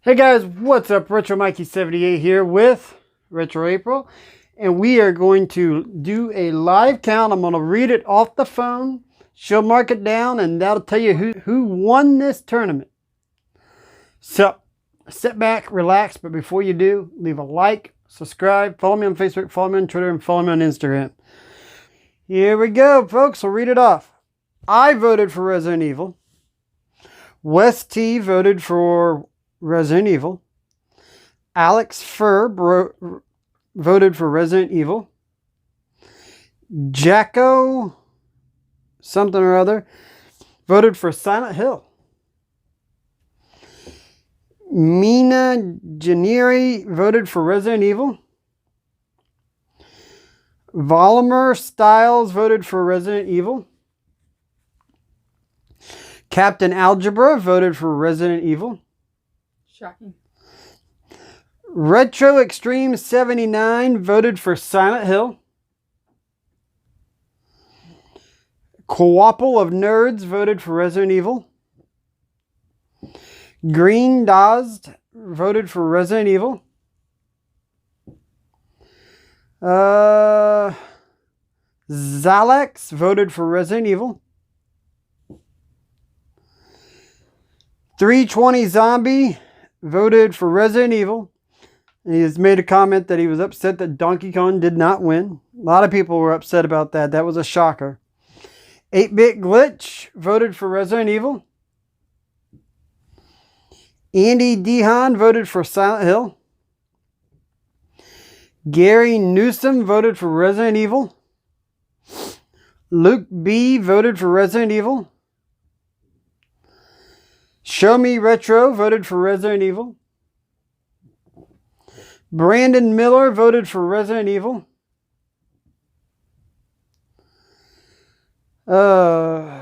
Hey guys, what's up? Retro Mikey 78 here with Retro April, and we are going to do a live count. I'm going to read it off the phone. She'll mark it down, and that'll tell you who won this tournament. So, sit back, relax, but before you do, leave a like, subscribe, follow me on Facebook, follow me on Twitter, and follow me on Instagram. Here we go, folks. I'll read it off. I voted for Resident Evil. Wes T voted for Resident Evil. Alex Ferb voted for Resident Evil. Jacko something or other voted for Silent Hill. Mina Janiri voted for Resident Evil. Volimer Styles voted for Resident Evil. Captain Algebra voted for Resident Evil. Shocking. Retro Extreme 79 voted for Silent Hill. Coopple of Nerds voted for Resident Evil. Green Dazed voted for Resident Evil. Zalex voted for Resident Evil. 320 Zombie voted for Resident Evil. And he has made a comment that he was upset that Donkey Kong did not win. A lot of people were upset about that. That was a shocker. 8-Bit Glitch voted for Resident Evil. Andy Dehan voted for Silent Hill. Gary Newsom voted for Resident Evil. Luke B voted for Resident Evil. Show Me Retro voted for Resident Evil. Brandon Miller voted for Resident Evil. Hold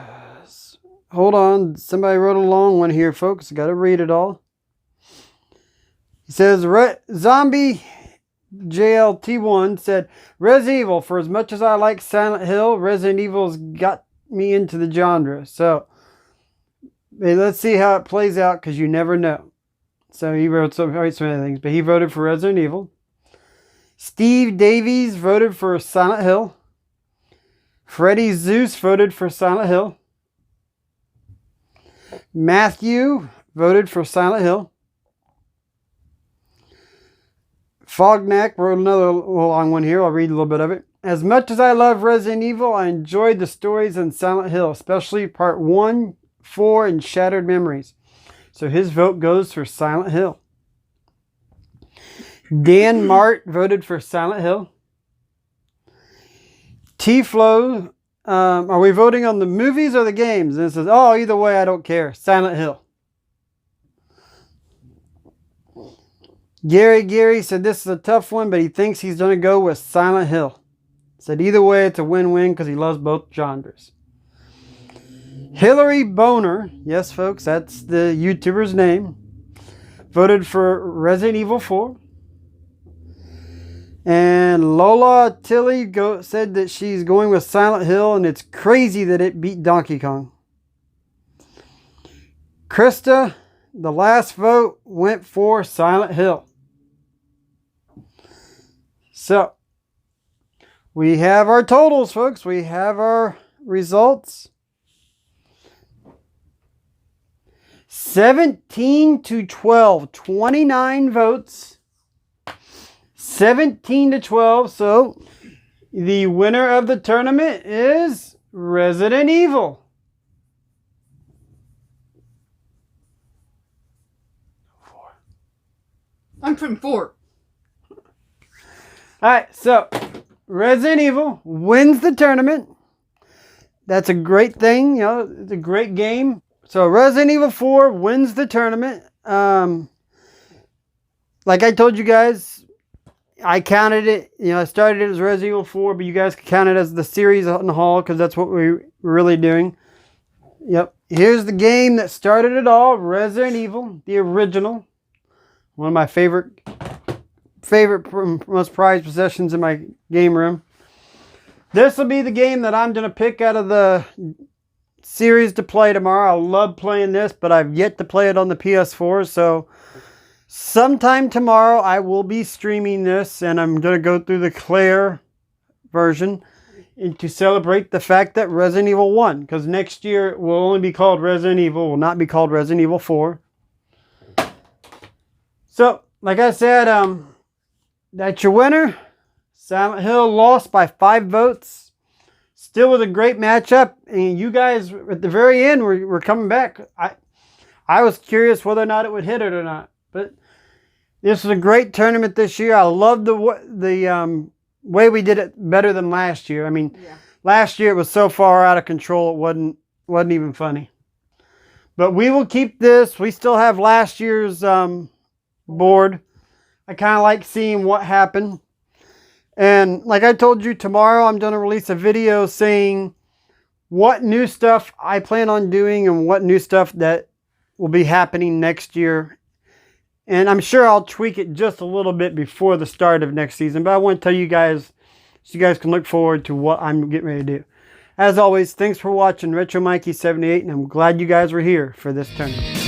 on. Somebody wrote a long one here, folks. Got to read it all. He says, Zombie JLT1 said, Resident Evil, for as much as I like Silent Hill, Resident Evil's got me into the genre. So, let's see how it plays out, because you never know. So he wrote so many things, but he voted for Resident Evil. Steve Davies voted for Silent Hill. Freddie Zeus voted for Silent Hill. Matthew voted for Silent Hill. Fognack wrote another long one here. I'll read a little bit of it. As much as I love Resident Evil, I enjoyed the stories in Silent Hill, especially Part 1, 4, and Shattered Memories. So his vote goes for Silent Hill. Dan Mart voted for Silent Hill. T-Flow, are we voting on the movies or the games? And it says, oh, either way, I don't care. Silent Hill. Gary said this is a tough one, but he thinks he's going to go with Silent Hill. Said either way, it's a win-win because he loves both genres. Hillary Boner, yes folks, that's the YouTuber's name, voted for Resident Evil 4. And Lola Tilly said that she's going with Silent Hill, and it's crazy that it beat Donkey Kong. Krista, the last vote, went for Silent Hill. So, we have our totals, folks. We have our results. 17-12, 29 votes. 17-12, so the winner of the tournament is Resident Evil. I'm putting 4. Alright, so Resident Evil wins the tournament. That's a great thing, you know, it's a great game. So Resident Evil 4 wins the tournament. Like I told you guys, I counted it, you know, I started it as Resident Evil 4, but you guys can count it as the series on the haul, because that's what we're really doing. Yep. Here's the game that started it all, Resident Evil, the original. One of my favorite most prized possessions in my game room. This will be the game that I'm going to pick out of the series to play tomorrow. I love playing this, but I've yet to play it on the PS4, so Sometime tomorrow I will be streaming this, and I'm going to go through the Claire version and to celebrate the fact that Resident Evil 1, because next year it will only be called Resident Evil, will not be called Resident Evil 4. So, like I said, that's your winner. Silent Hill lost by 5 votes. Still was a great matchup, and you guys at the very end were coming back. I was curious whether or not it would hit it or not, but this was a great tournament this year. I love the way we did it better than last year. I mean, last year it was so far out of control it wasn't even funny. But we will keep this. We still have last year's board. I kind of like seeing what happened. And like I told you, tomorrow I'm going to release a video saying what new stuff I plan on doing and what new stuff that will be happening next year. And I'm sure I'll tweak it just a little bit before the start of next season. But I want to tell you guys so you guys can look forward to what I'm getting ready to do. As always, thanks for watching Retro Mikey 78, and I'm glad you guys were here for this tournament.